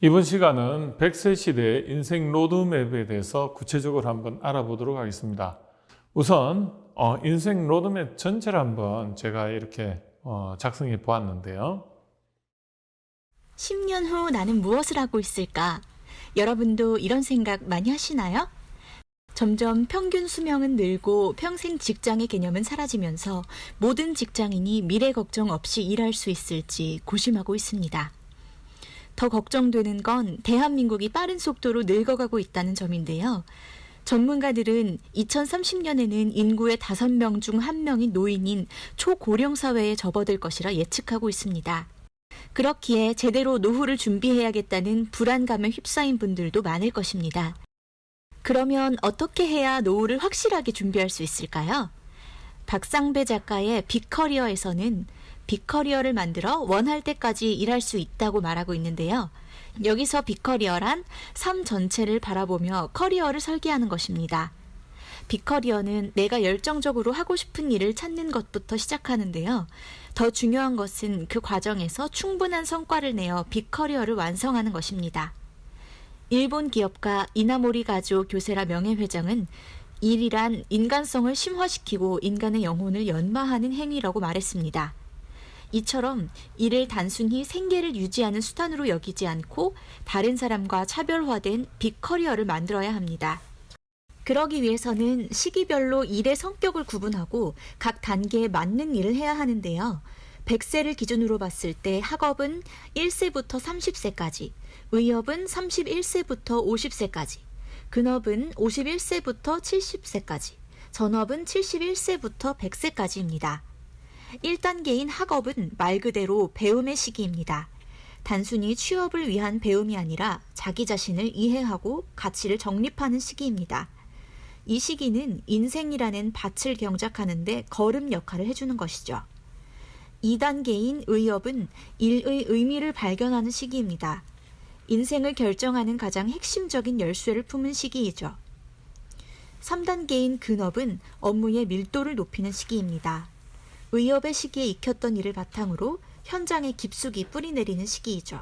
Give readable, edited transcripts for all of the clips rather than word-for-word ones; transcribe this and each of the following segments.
이번 시간은 100세 시대의 인생 로드맵에 대해서 구체적으로 한번 알아보도록 하겠습니다. 우선 인생 로드맵 전체를 한번 제가 이렇게 작성해 보았는데요. 10년 후 나는 무엇을 하고 있을까? 여러분도 이런 생각 많이 하시나요? 점점 평균 수명은 늘고 평생 직장의 개념은 사라지면서 모든 직장인이 미래 걱정 없이 일할 수 있을지 고심하고 있습니다. 더 걱정되는 건 대한민국이 빠른 속도로 늙어가고 있다는 점인데요. 전문가들은 2030년에는 인구의 5명 중 1명이 노인인 초고령 사회에 접어들 것이라 예측하고 있습니다. 그렇기에 제대로 노후를 준비해야겠다는 불안감에 휩싸인 분들도 많을 것입니다. 그러면 어떻게 해야 노후를 확실하게 준비할 수 있을까요? 박상배 작가의 빅커리어에서는 빅커리어를 만들어 원할 때까지 일할 수 있다고 말하고 있는데요. 여기서 빅커리어란 삶 전체를 바라보며 커리어를 설계하는 것입니다. 빅커리어는 내가 열정적으로 하고 싶은 일을 찾는 것부터 시작하는데요. 더 중요한 것은 그 과정에서 충분한 성과를 내어 빅커리어를 완성하는 것입니다. 일본 기업가 이나모리 가조 교세라 명예회장은 일이란 인간성을 심화시키고 인간의 영혼을 연마하는 행위라고 말했습니다. 이처럼 일을 단순히 생계를 유지하는 수단으로 여기지 않고 다른 사람과 차별화된 빅커리어를 만들어야 합니다. 그러기 위해서는 시기별로 일의 성격을 구분하고 각 단계에 맞는 일을 해야 하는데요. 100세를 기준으로 봤을 때 학업은 1세부터 30세까지, 의업은 31세부터 50세까지, 근업은 51세부터 70세까지, 전업은 71세부터 100세까지입니다. 1단계인 학업은 말 그대로 배움의 시기입니다. 단순히 취업을 위한 배움이 아니라 자기 자신을 이해하고 가치를 정립하는 시기입니다. 이 시기는 인생이라는 밭을 경작하는 데 거름 역할을 해주는 것이죠. 2단계인 의업은 일의 의미를 발견하는 시기입니다. 인생을 결정하는 가장 핵심적인 열쇠를 품은 시기이죠. 3단계인 근업은 업무의 밀도를 높이는 시기입니다. 의업의 시기에 익혔던 일을 바탕으로 현장에 깊숙이 뿌리내리는 시기이죠.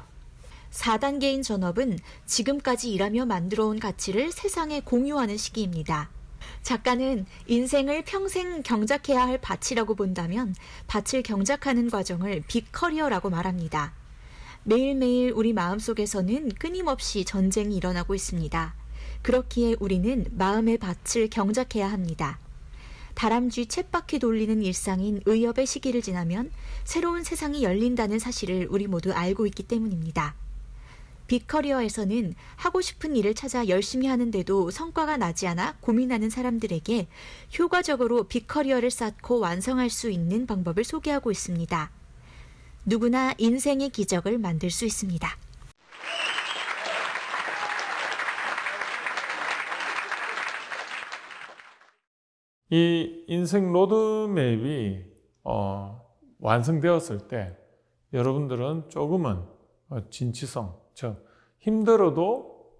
4단계인 전업은 지금까지 일하며 만들어온 가치를 세상에 공유하는 시기입니다. 작가는 인생을 평생 경작해야 할 밭이라고 본다면 밭을 경작하는 과정을 빅커리어라고 말합니다. 매일매일 우리 마음속에서는 끊임없이 전쟁이 일어나고 있습니다. 그렇기에 우리는 마음의 밭을 경작해야 합니다. 다람쥐 쳇바퀴 돌리는 일상인 의업의 시기를 지나면 새로운 세상이 열린다는 사실을 우리 모두 알고 있기 때문입니다. 빅커리어에서는 하고 싶은 일을 찾아 열심히 하는데도 성과가 나지 않아 고민하는 사람들에게 효과적으로 빅커리어를 쌓고 완성할 수 있는 방법을 소개하고 있습니다. 누구나 인생의 기적을 만들 수 있습니다. 이 인생 로드맵이 완성되었을 때 여러분들은 조금은 진취성, 즉 힘들어도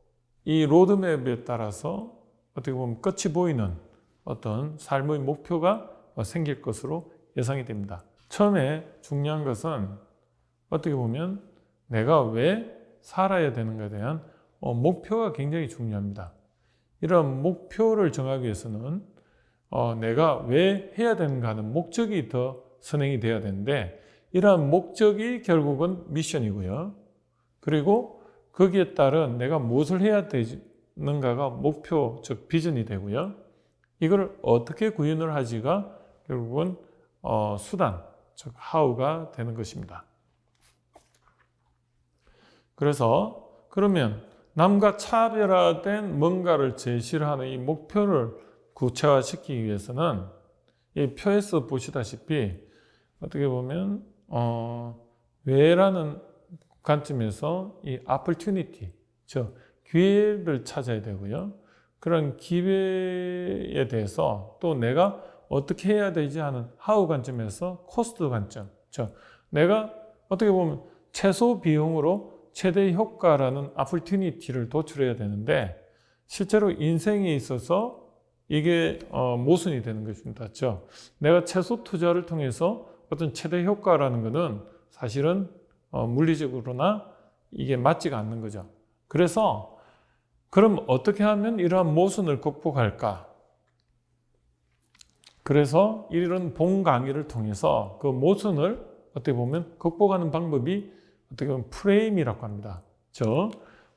이 로드맵에 따라서 어떻게 보면 끝이 보이는 어떤 삶의 목표가 생길 것으로 예상이 됩니다. 처음에 중요한 것은 어떻게 보면 내가 왜 살아야 되는가에 대한 목표가 굉장히 중요합니다. 이런 목표를 정하기 위해서는 내가 왜 해야 되는가 하는 목적이 더 선행이 되어야 되는데 이러한 목적이 결국은 미션이고요. 그리고 거기에 따른 내가 무엇을 해야 되는가가 목표, 즉 비전이 되고요. 이걸 어떻게 구현을 하지가 결국은 수단, 즉 how가 되는 것입니다. 그래서 그러면 남과 차별화된 뭔가를 제시를 하는 이 목표를 구체화시키기 위해서는 이 표에서 보시다시피 어떻게 보면 왜라는 관점에서 이 opportunity, 즉 기회를 찾아야 되고요. 그런 기회에 대해서 또 내가 어떻게 해야 되지 하는 how 관점에서 cost 관점, 즉 내가 어떻게 보면 최소 비용으로 최대 효과라는 opportunity를 도출해야 되는데 실제로 인생에 있어서 이게 모순이 되는 것입니다. 즉 내가 최소 투자를 통해서 어떤 최대 효과라는 것은 사실은 물리적으로나 이게 맞지가 않는 거죠. 그래서 그럼 어떻게 하면 이러한 모순을 극복할까? 그래서 이런 본 강의를 통해서 그 모순을 어떻게 보면 극복하는 방법이 어떻게 보면 프레임이라고 합니다.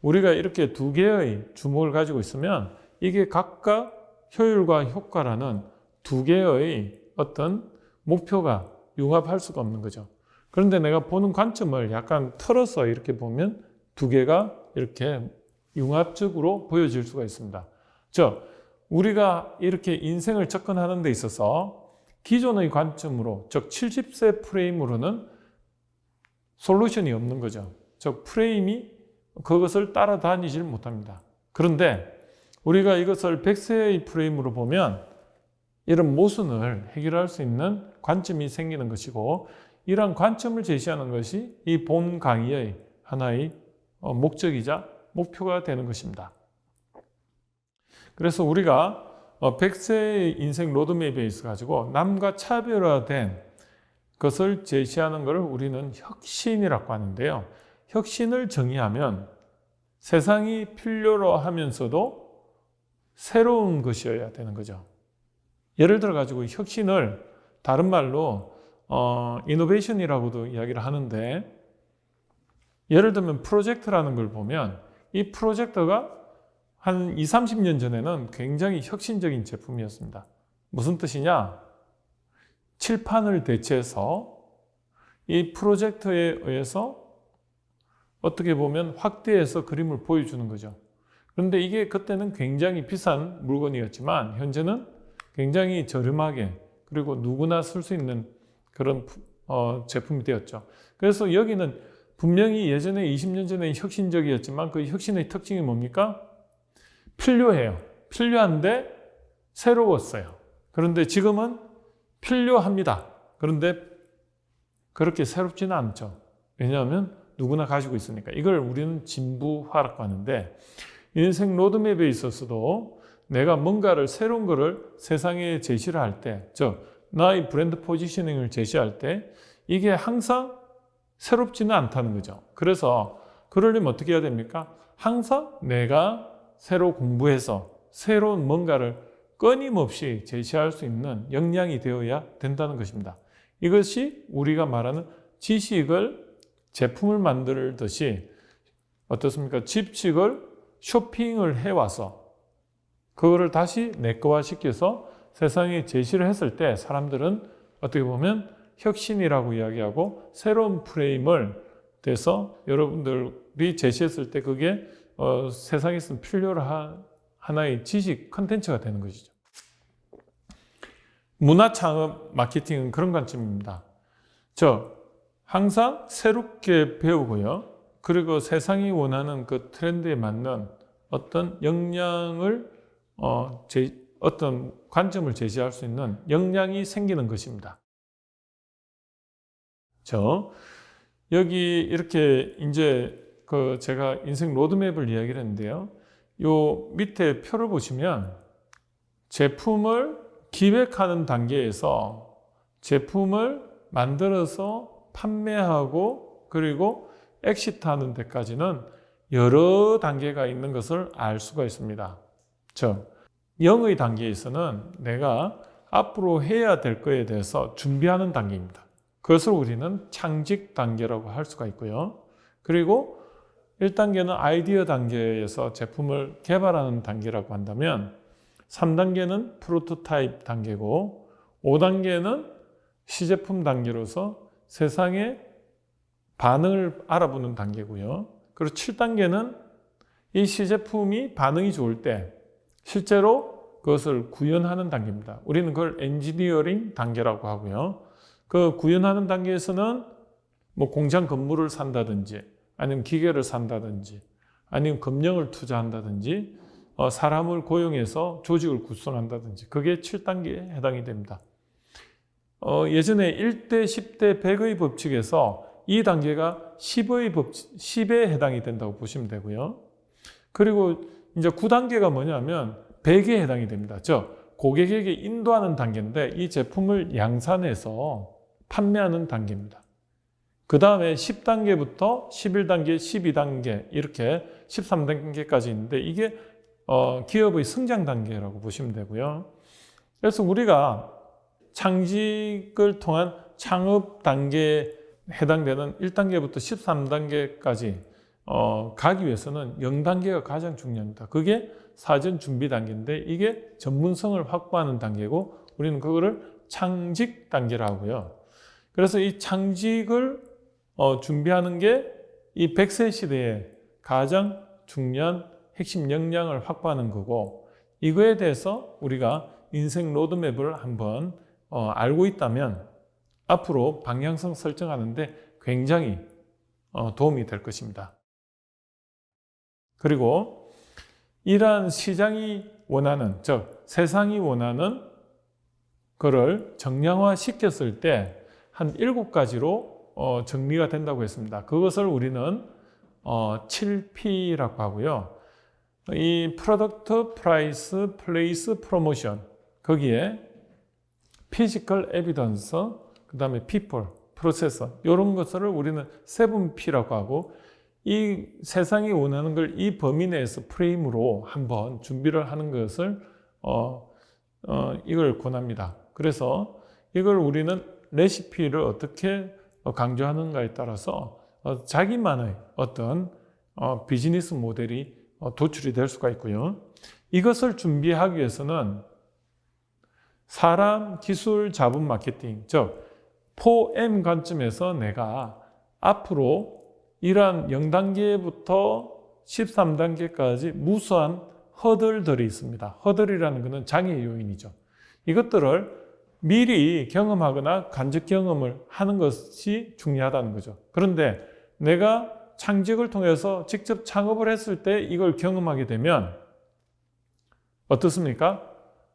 우리가 이렇게 두 개의 주목을 가지고 있으면 이게 각각 효율과 효과라는 두 개의 어떤 목표가 융합할 수가 없는 거죠. 그런데 내가 보는 관점을 약간 틀어서 이렇게 보면 두 개가 이렇게 융합적으로 보여질 수가 있습니다. 우리가 이렇게 인생을 접근하는 데 있어서 기존의 관점으로, 즉 70세 프레임으로는 솔루션이 없는 거죠. 즉 프레임이 그것을 따라다니질 못합니다. 그런데 우리가 이것을 100세의 프레임으로 보면 이런 모순을 해결할 수 있는 관점이 생기는 것이고, 이러한 관점을 제시하는 것이 이 본 강의의 하나의 목적이자 목표가 되는 것입니다. 그래서 우리가 100세의 인생 로드맵에 있어 가지고 남과 차별화된 것을 제시하는 것을 우리는 혁신이라고 하는데요. 혁신을 정의하면 세상이 필요로 하면서도 새로운 것이어야 되는 거죠. 예를 들어 가지고 혁신을 다른 말로 이노베이션이라고도 이야기를 하는데, 예를 들면 프로젝트라는 걸 보면 이 프로젝트가 한 20, 30년 전에는 굉장히 혁신적인 제품이었습니다. 무슨 뜻이냐? 칠판을 대체해서 이 프로젝터에 의해서 어떻게 보면 확대해서 그림을 보여주는 거죠. 그런데 이게 그때는 굉장히 비싼 물건이었지만 현재는 굉장히 저렴하게, 그리고 누구나 쓸 수 있는 그런 제품이 되었죠. 그래서 여기는 분명히 예전에 20년 전에 혁신적이었지만 그 혁신의 특징이 뭡니까? 필요해요. 필요한데 새로웠어요. 그런데 지금은 필요합니다. 그런데 그렇게 새롭지는 않죠. 왜냐하면 누구나 가지고 있으니까. 이걸 우리는 진부화라고 하는데, 인생 로드맵에 있어서도 내가 뭔가를 새로운 거를 세상에 제시를 할 때, 나의 브랜드 포지셔닝을 제시할 때 이게 항상 새롭지는 않다는 거죠. 그래서 그러려면 어떻게 해야 됩니까? 항상 내가 새로 공부해서 새로운 뭔가를 끊임없이 제시할 수 있는 역량이 되어야 된다는 것입니다. 이것이 우리가 말하는 지식을 제품을 만들듯이 어떻습니까? 집식을 쇼핑을 해와서 그거를 다시 내 거화 시켜서 세상에 제시를 했을 때 사람들은 어떻게 보면 혁신이라고 이야기하고, 새로운 프레임을 대서 여러분들이 제시했을 때 그게 세상에서 필요로 한 하나의 지식 컨텐츠가 되는 것이죠. 문화창업 마케팅은 그런 관점입니다. 항상 새롭게 배우고요. 그리고 세상이 원하는 그 트렌드에 맞는 어떤 역량을 어떤 관점을 제시할 수 있는 역량이 생기는 것입니다. 여기 이렇게 이제 제가 인생 로드맵을 이야기를 했는데요. 요 밑에 표를 보시면 제품을 기획하는 단계에서 제품을 만들어서 판매하고 그리고 엑시트하는 데까지는 여러 단계가 있는 것을 알 수가 있습니다. 0의 단계에서는 내가 앞으로 해야 될 거에 대해서 준비하는 단계입니다. 그것을 우리는 창직 단계라고 할 수가 있고요. 그리고 1단계는 아이디어 단계에서 제품을 개발하는 단계라고 한다면 3단계는 프로토타입 단계고 5단계는 시제품 단계로서 세상의 반응을 알아보는 단계고요. 그리고 7단계는 이 시제품이 반응이 좋을 때 실제로 그것을 구현하는 단계입니다. 우리는 그걸 엔지니어링 단계라고 하고요. 그 구현하는 단계에서는 뭐 공장 건물을 산다든지 아니면 기계를 산다든지 아니면 금령을 투자한다든지 사람을 고용해서 조직을 구성한다든지 그게 7단계에 해당이 됩니다. 예전에 1대, 10대, 100의 법칙에서 이 단계가 10에 해당이 된다고 보시면 되고요. 그리고 이제 9단계가 뭐냐면 100에 해당이 됩니다. 고객에게 인도하는 단계인데 이 제품을 양산해서 판매하는 단계입니다. 그 다음에 10단계부터 11단계, 12단계 이렇게 13단계까지 있는데 이게 기업의 성장 단계라고 보시면 되고요. 그래서 우리가 창직을 통한 창업 단계에 해당되는 1단계부터 13단계까지 가기 위해서는 0단계가 가장 중요합니다. 그게 사전 준비 단계인데 이게 전문성을 확보하는 단계고 우리는 그거를 창직 단계라고 하고요. 그래서 이 창직을 준비하는 게 이 100세 시대에 가장 중요한 핵심 역량을 확보하는 거고 이거에 대해서 우리가 인생 로드맵을 한번 알고 있다면 앞으로 방향성 설정하는데 굉장히 도움이 될 것입니다. 그리고 이러한 시장이 원하는, 즉 세상이 원하는 그를 정량화 시켰을 때 한 7가지로 정리가 된다고 했습니다. 그것을 우리는 7P라고 하고요. 이 프로덕트, 프라이스, 플레이스, 프로모션 거기에 피지컬 에비던스, 그 다음에 people, 프로세서 이런 것을 우리는 7P라고 하고 이 세상이 원하는 걸 이 범위 내에서 프레임으로 한번 준비를 하는 것을 이걸 권합니다. 그래서 이걸 우리는 레시피를 어떻게 강조하는가에 따라서 자기만의 어떤 비즈니스 모델이 도출이 될 수가 있고요. 이것을 준비하기 위해서는 사람, 기술, 자본, 마케팅, 즉 4M 관점에서 내가 앞으로 이러한 0단계부터 13단계까지 무수한 허들들이 있습니다. 허들이라는 것은 장애 요인이죠. 이것들을 미리 경험하거나 간접 경험을 하는 것이 중요하다는 거죠. 그런데 내가 창직을 통해서 직접 창업을 했을 때 이걸 경험하게 되면 어떻습니까?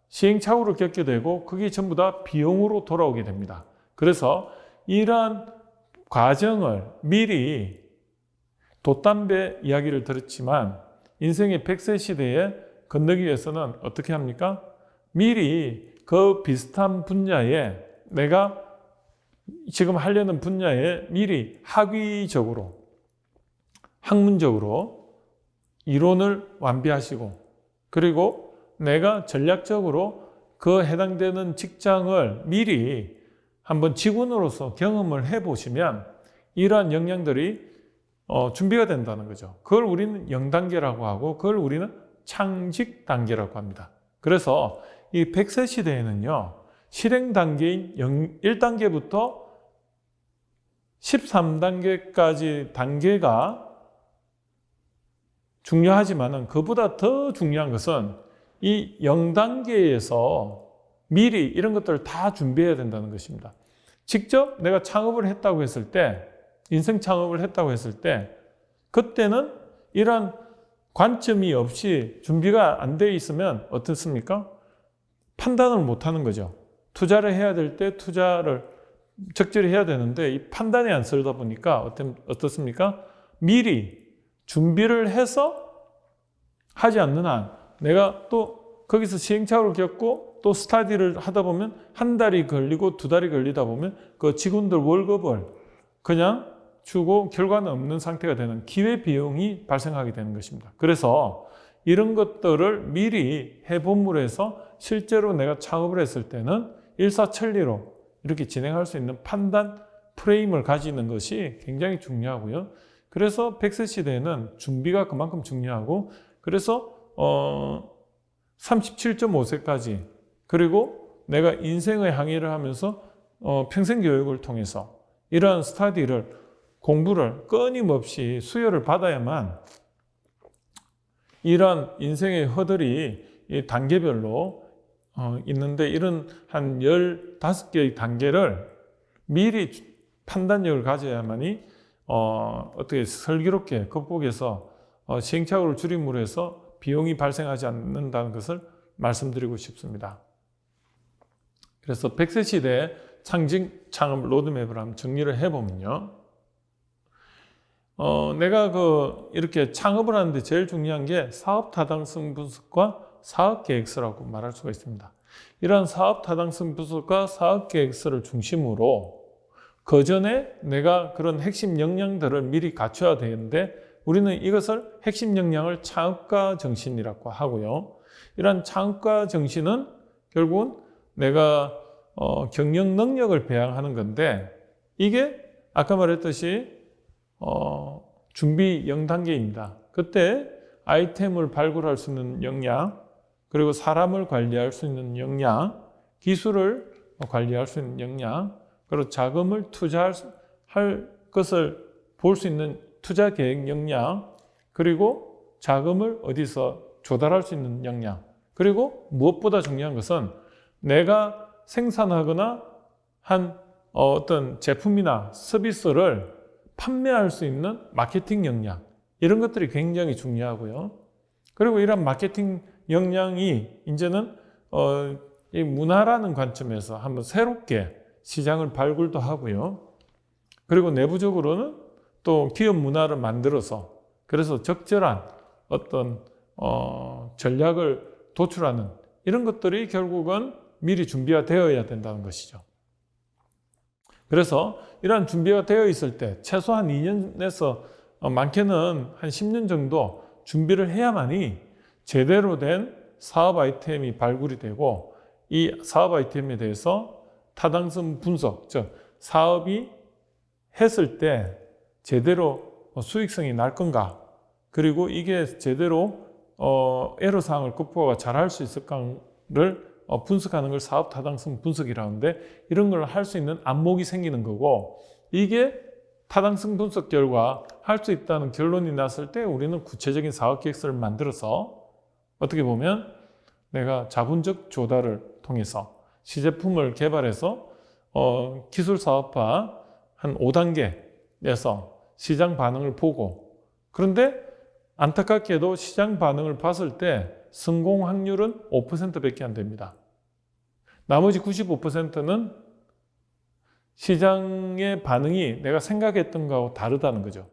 시행착오를 겪게 되고 그게 전부 다 비용으로 돌아오게 됩니다. 그래서 이러한 과정을 미리 돛담배 이야기를 들었지만 인생의 100세 시대에 건너기 위해서는 어떻게 합니까? 미리 그 비슷한 분야에 내가 지금 하려는 분야에 미리 학위적으로 학문적으로 이론을 완비하시고 그리고 내가 전략적으로 그 해당되는 직장을 미리 한번 직원으로서 경험을 해보시면 이러한 역량들이 준비가 된다는 거죠. 그걸 우리는 0단계라고 하고 그걸 우리는 창직 단계라고 합니다. 그래서 이 100세 시대에는요, 실행 단계인 1단계부터 13단계까지 단계가 중요하지만은 그보다 더 중요한 것은 이 0단계에서 미리 이런 것들을 다 준비해야 된다는 것입니다. 직접 내가 창업을 했다고 했을 때, 인생 창업을 했다고 했을 때, 그때는 이런 관점이 없이 준비가 안 되어 있으면 어떻습니까? 판단을 못 하는 거죠. 투자를 해야 될 때 투자를 적절히 해야 되는데 이 판단이 안 쓰다 보니까 어떻습니까? 미리 준비를 해서 하지 않는 한 내가 또 거기서 시행착오를 겪고 또 스타디를 하다 보면 한 달이 걸리고 두 달이 걸리다 보면 그 직원들 월급을 그냥 주고 결과는 없는 상태가 되는 기회비용이 발생하게 되는 것입니다. 그래서 이런 것들을 미리 해봄으로 해서 실제로 내가 창업을 했을 때는 일사천리로 이렇게 진행할 수 있는 판단 프레임을 가지는 것이 굉장히 중요하고요. 그래서 100세 시대에는 준비가 그만큼 중요하고 그래서 37.5세까지 그리고 내가 인생의 항해를 하면서 평생 교육을 통해서 이러한 스터디를 공부를 끊임없이 수요를 받아야만 이러한 인생의 허들이 이 단계별로 있는데 이런 한 15개의 단계를 미리 판단력을 가져야만이 어떻게 슬기롭게 극복해서 시행착오를 줄임으로 해서 비용이 발생하지 않는다는 것을 말씀드리고 싶습니다. 그래서 100세 시대의 창직 창업 로드맵을 한번 정리를 해보면요. 내가 이렇게 창업을 하는데 제일 중요한 게 사업 타당성 분석과 사업 계획서라고 말할 수가 있습니다. 이러한 사업 타당성 분석과 사업 계획서를 중심으로 그 전에 내가 그런 핵심 역량들을 미리 갖춰야 되는데 우리는 이것을 핵심 역량을 창업가 정신이라고 하고요. 이러한 창업가 정신은 결국은 내가 경영 능력을 배양하는 건데 이게 아까 말했듯이 준비 0단계입니다. 그때 아이템을 발굴할 수 있는 역량, 그리고 사람을 관리할 수 있는 역량, 기술을 관리할 수 있는 역량, 그리고 자금을 투자할 것을 볼 수 있는 투자 계획 역량, 그리고 자금을 어디서 조달할 수 있는 역량, 그리고 무엇보다 중요한 것은 내가 생산하거나 한 어떤 제품이나 서비스를 판매할 수 있는 마케팅 역량, 이런 것들이 굉장히 중요하고요. 그리고 이런 마케팅 역량이 이제는 이 문화라는 관점에서 한번 새롭게 시장을 발굴도 하고요. 그리고 내부적으로는 또 기업 문화를 만들어서 그래서 적절한 어떤 전략을 도출하는 이런 것들이 결국은 미리 준비가 되어야 된다는 것이죠. 그래서 이러한 준비가 되어 있을 때 최소한 2년에서 많게는 한 10년 정도 준비를 해야만이 제대로 된 사업 아이템이 발굴이 되고 이 사업 아이템에 대해서 타당성 분석, 즉 사업이 했을 때 제대로 수익성이 날 건가, 그리고 이게 제대로 애로사항을 극복하고 잘할 수 있을까를 분석하는 걸 사업 타당성 분석이라는데 이런 걸 할 수 있는 안목이 생기는 거고 이게 타당성 분석 결과 할 수 있다는 결론이 났을 때 우리는 구체적인 사업 계획서를 만들어서 어떻게 보면 내가 자본적 조달을 통해서 시제품을 개발해서 기술 사업화 한 5단계에서 시장 반응을 보고 그런데 안타깝게도 시장 반응을 봤을 때 성공 확률은 5%밖에 안 됩니다. 나머지 95%는 시장의 반응이 내가 생각했던 거하고 다르다는 거죠.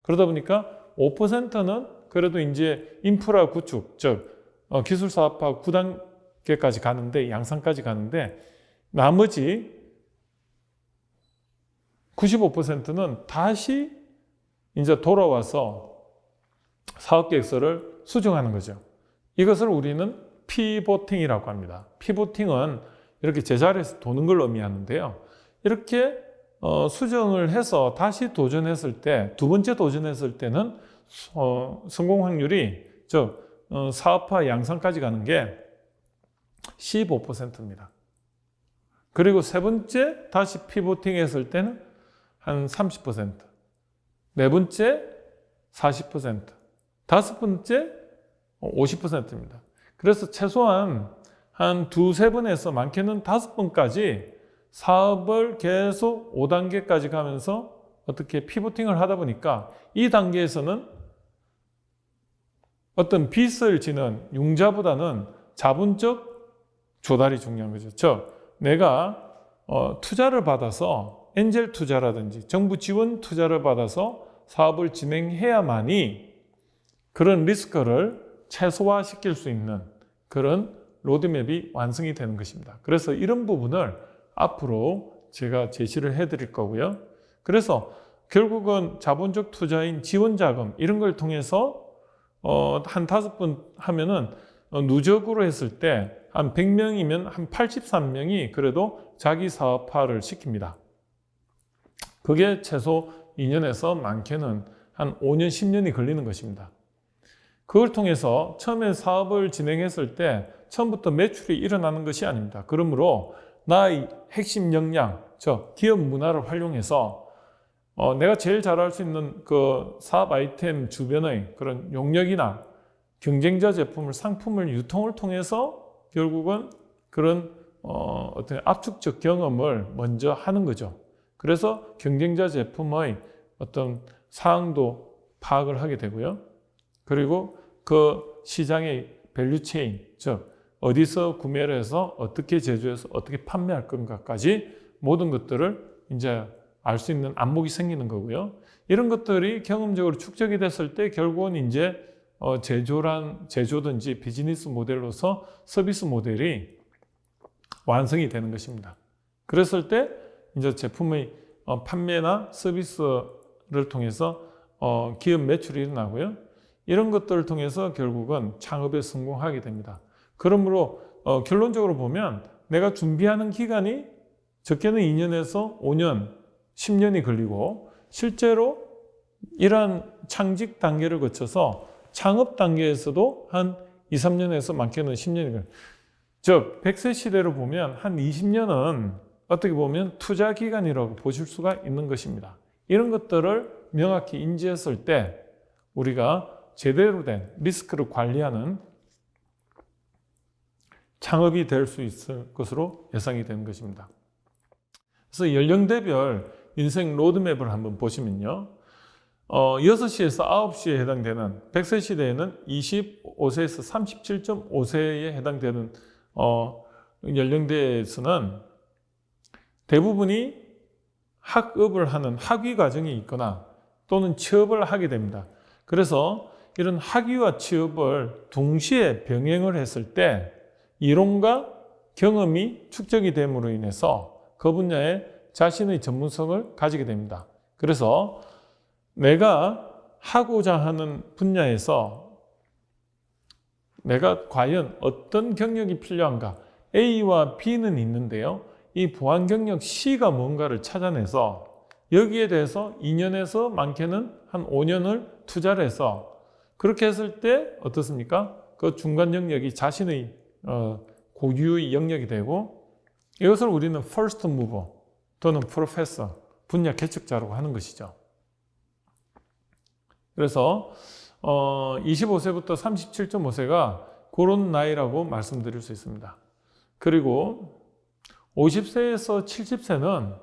그러다 보니까 5%는 그래도 이제 인프라 구축, 즉 기술 사업화 9단계까지 가는데 양산까지 가는데 나머지 95%는 다시 이제 돌아와서 사업 계획서를 수정하는 거죠. 이것을 우리는 피보팅이라고 합니다. 피보팅은 이렇게 제자리에서 도는 걸 의미하는데요. 이렇게 수정을 해서 다시 도전했을 때, 두 번째 도전했을 때는 성공 확률이 사업화 양산까지 가는 게 15%입니다. 그리고 세 번째 다시 피보팅 했을 때는 한 30%, 네 번째 40%, 다섯 번째 50%입니다. 그래서 최소한 한 두세 번에서 많게는 5번까지 사업을 계속 5단계까지 가면서 어떻게 피보팅을 하다 보니까 이 단계에서는 어떤 빚을 지는 융자보다는 자본적 조달이 중요한 거죠. 즉 내가 투자를 받아서 엔젤 투자라든지 정부 지원 투자를 받아서 사업을 진행해야만이 그런 리스크를 최소화시킬 수 있는 그런 로드맵이 완성이 되는 것입니다. 그래서 이런 부분을 앞으로 제가 제시를 해드릴 거고요. 그래서 결국은 자본적 투자인 지원자금 이런 걸 통해서 한 5번 하면은 누적으로 했을 때 한 100명이면 한 83명이 그래도 자기 사업화를 시킵니다. 그게 최소 2년에서 많게는 한 5년, 10년이 걸리는 것입니다. 그걸 통해서 처음에 사업을 진행했을 때 처음부터 매출이 일어나는 것이 아닙니다. 그러므로 나의 핵심 역량, 기업 문화를 활용해서 내가 제일 잘할 수 있는 그 사업 아이템 주변의 그런 용역이나 경쟁자 제품을, 상품을 유통을 통해서 결국은 그런 어떤 압축적 경험을 먼저 하는 거죠. 그래서 경쟁자 제품의 어떤 사항도 파악을 하게 되고요. 그리고 그 시장의 밸류체인, 즉 어디서 구매를 해서 어떻게 제조해서 어떻게 판매할 건가까지 모든 것들을 이제 알 수 있는 안목이 생기는 거고요. 이런 것들이 경험적으로 축적이 됐을 때 결국은 이제 제조든지 비즈니스 모델로서 서비스 모델이 완성이 되는 것입니다. 그랬을 때 이제 제품의 판매나 서비스를 통해서 기업 매출이 일어나고요. 이런 것들을 통해서 결국은 창업에 성공하게 됩니다. 그러므로 결론적으로 보면 내가 준비하는 기간이 적게는 2년에서 5년, 10년이 걸리고 실제로 이러한 창직 단계를 거쳐서 창업 단계에서도 한 2, 3년에서 많게는 10년이 걸려요. 즉 100세 시대로 보면 한 20년은 어떻게 보면 투자 기간이라고 보실 수가 있는 것입니다. 이런 것들을 명확히 인지했을 때 우리가 제대로 된 리스크를 관리하는 창업이 될 수 있을 것으로 예상이 되는 것입니다. 그래서 연령대별 인생 로드맵을 한번 보시면요. 6시에서 9시에 해당되는 100세 시대에는 25세에서 37.5세에 해당되는 연령대에서는 대부분이 학업을 하는 학위 과정이 있거나 또는 취업을 하게 됩니다. 그래서 이런 학위와 취업을 동시에 병행을 했을 때 이론과 경험이 축적이 됨으로 인해서 그 분야에 자신의 전문성을 가지게 됩니다. 그래서 내가 하고자 하는 분야에서 내가 과연 어떤 경력이 필요한가? A와 B는 있는데요. 이 보안 경력 C가 뭔가를 찾아내서 여기에 대해서 2년에서 많게는 한 5년을 투자를 해서 그렇게 했을 때 어떻습니까? 그 중간 영역이 자신의 고유의 영역이 되고 이것을 우리는 first mover 또는 professor, 분야 개척자라고 하는 것이죠. 그래서 25세부터 37.5세가 그런 나이라고 말씀드릴 수 있습니다. 그리고 50세에서 70세는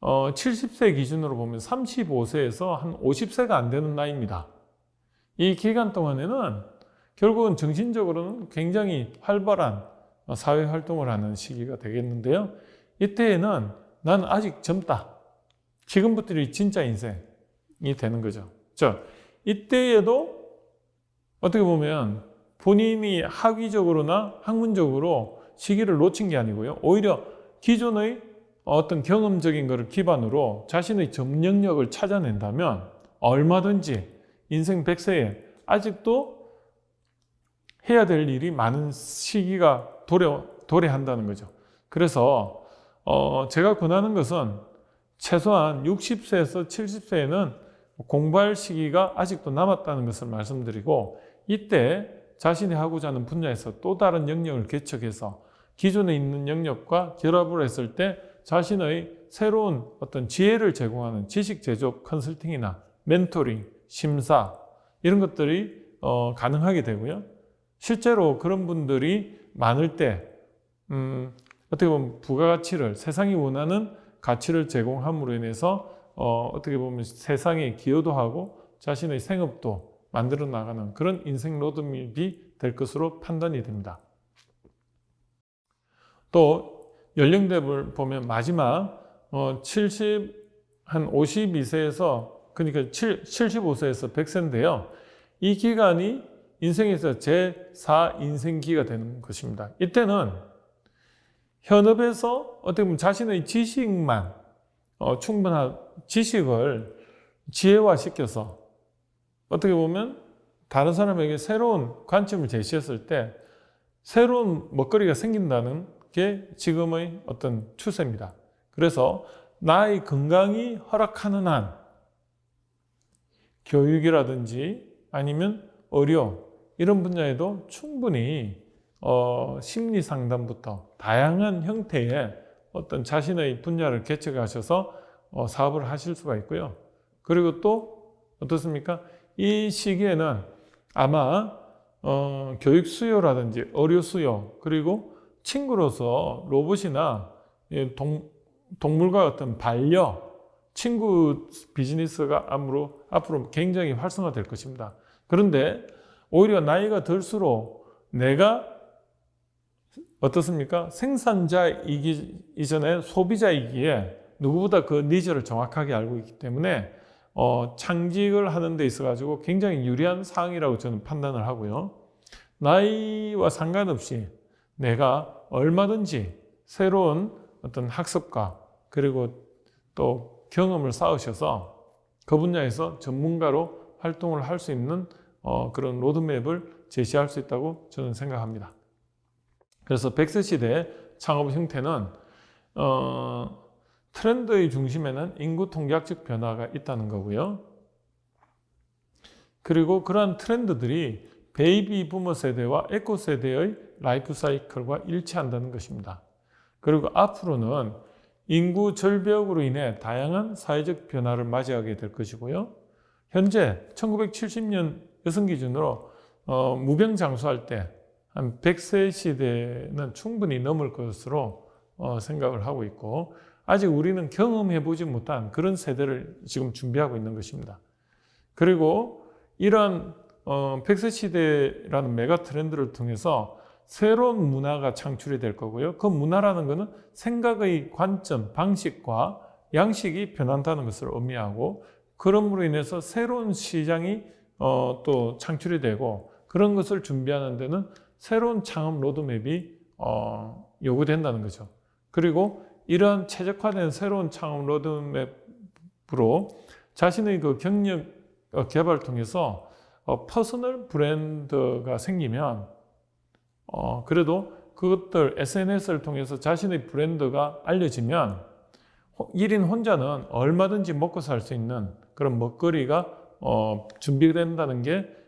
70세 기준으로 보면 35세에서 한 50세가 안 되는 나이입니다. 이 기간 동안에는 결국은 정신적으로는 굉장히 활발한 사회활동을 하는 시기가 되겠는데요. 이때에는 난 아직 젊다. 지금부터이 진짜 인생이 되는 거죠. 이때에도 어떻게 보면 본인이 학위적으로나 학문적으로 시기를 놓친 게 아니고요. 오히려 기존의 어떤 경험적인 것을 기반으로 자신의 전문 영역을 찾아낸다면 얼마든지 인생 100세에 아직도 해야 될 일이 많은 시기가 도래한다는 거죠. 그래서 제가 권하는 것은 최소한 60세에서 70세에는 공부할 시기가 아직도 남았다는 것을 말씀드리고 이때 자신이 하고자 하는 분야에서 또 다른 영역을 개척해서 기존에 있는 영역과 결합을 했을 때 자신의 새로운 어떤 지혜를 제공하는 지식 제조 컨설팅이나 멘토링, 심사 이런 것들이 가능하게 되고요. 실제로 그런 분들이 많을 때 어떻게 보면 부가가치를 세상이 원하는 가치를 제공함으로 인해서 어떻게 보면 세상에 기여도 하고 자신의 생업도 만들어 나가는 그런 인생 로드맵이 될 것으로 판단이 됩니다. 또 연령대를 보면 마지막 52세에서 그러니까 75세에서 100세인데요. 이 기간이 인생에서 제4인생기가 되는 것입니다. 이때는 현업에서 어떻게 보면 자신의 지식만 충분한 지식을 지혜화시켜서 어떻게 보면 다른 사람에게 새로운 관점을 제시했을 때 새로운 먹거리가 생긴다는 게 지금의 어떤 추세입니다. 그래서 나의 건강이 허락하는 한 교육이라든지 아니면 의료 이런 분야에도 충분히 심리 상담부터 다양한 형태의 어떤 자신의 분야를 개척하셔서 사업을 하실 수가 있고요. 그리고 또 어떻습니까? 이 시기에는 아마 교육 수요라든지 의료 수요 그리고 친구로서 로봇이나 동물과 어떤 반려 친구 비즈니스가 앞으로 굉장히 활성화될 것입니다. 그런데 오히려 나이가 들수록 내가 어떻습니까? 생산자이기 이전에 소비자이기에 누구보다 그 니즈를 정확하게 알고 있기 때문에 창직을 하는 데 있어가지고 굉장히 유리한 상황이라고 저는 판단을 하고요. 나이와 상관없이 내가 얼마든지 새로운 어떤 학습과 그리고 또 경험을 쌓으셔서 그 분야에서 전문가로 활동을 할 수 있는 그런 로드맵을 제시할 수 있다고 저는 생각합니다. 그래서 100세 시대 창업 형태는 트렌드의 중심에는 인구 통계학적 변화가 있다는 거고요. 그리고 그러한 트렌드들이 베이비 부머 세대와 에코 세대의 라이프 사이클과 일치한다는 것입니다. 그리고 앞으로는 인구 절벽으로 인해 다양한 사회적 변화를 맞이하게 될 것이고요. 현재 1970년 여성 기준으로 무병장수할 때 한 100세 시대는 충분히 넘을 것으로 생각을 하고 있고, 아직 우리는 경험해보지 못한 그런 세대를 지금 준비하고 있는 것입니다. 그리고 이러한 100세 시대라는 메가 트렌드를 통해서 새로운 문화가 창출이 될 거고요. 그 문화라는 것은 생각의 관점, 방식과 양식이 변한다는 것을 의미하고, 그럼으로 인해서 새로운 시장이 또 창출이 되고, 그런 것을 준비하는 데는 새로운 창업 로드맵이 요구된다는 거죠. 그리고 이러한 최적화된 새로운 창업 로드맵으로 자신의 그 경력 개발을 통해서 퍼스널 브랜드가 생기면 그래도 그것들 SNS를 통해서 자신의 브랜드가 알려지면 1인 혼자는 얼마든지 먹고 살 수 있는 그런 먹거리가 준비된다는 게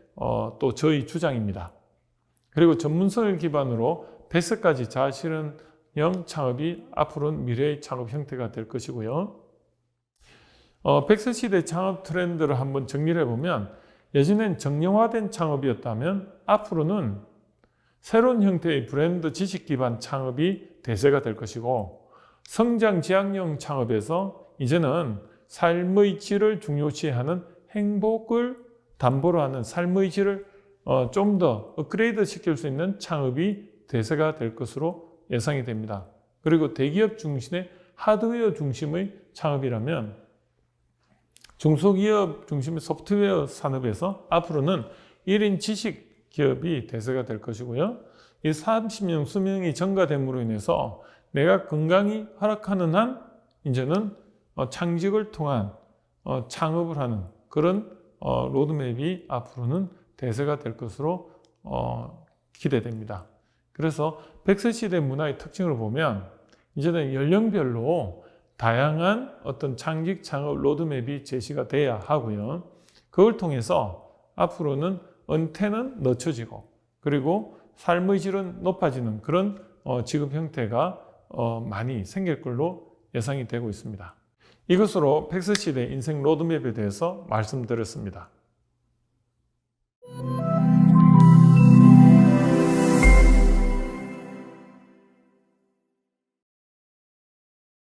또 저희 주장입니다. 그리고 전문성을 기반으로 100세까지 자아실현형 창업이 앞으로는 미래의 창업 형태가 될 것이고요. 100세 시대 창업 트렌드를 한번 정리를 해보면, 예전엔 정형화된 창업이었다면 앞으로는 새로운 형태의 브랜드 지식 기반 창업이 대세가 될 것이고, 성장 지향형 창업에서 이제는 삶의 질을 중요시하는 행복을 담보로 하는 삶의 질을 좀 더 업그레이드 시킬 수 있는 창업이 대세가 될 것으로 예상이 됩니다. 그리고 대기업 중심의 하드웨어 중심의 창업이라면 중소기업 중심의 소프트웨어 산업에서 앞으로는 1인 지식 기업이 대세가 될 것이고요. 이 30년 수명이 증가됨으로 인해서 내가 건강이 허락하는 한 이제는 창직을 통한 창업을 하는 그런 로드맵이 앞으로는 대세가 될 것으로 기대됩니다. 그래서 100세 시대 문화의 특징을 보면 이제는 연령별로 다양한 어떤 창직 창업 로드맵이 제시가 돼야 하고요. 그걸 통해서 앞으로는 은퇴는 늦춰지고, 그리고 삶의 질은 높아지는 그런 직업 형태가 많이 생길 걸로 예상이 되고 있습니다. 이것으로 100세 시대 인생 로드맵에 대해서 말씀드렸습니다.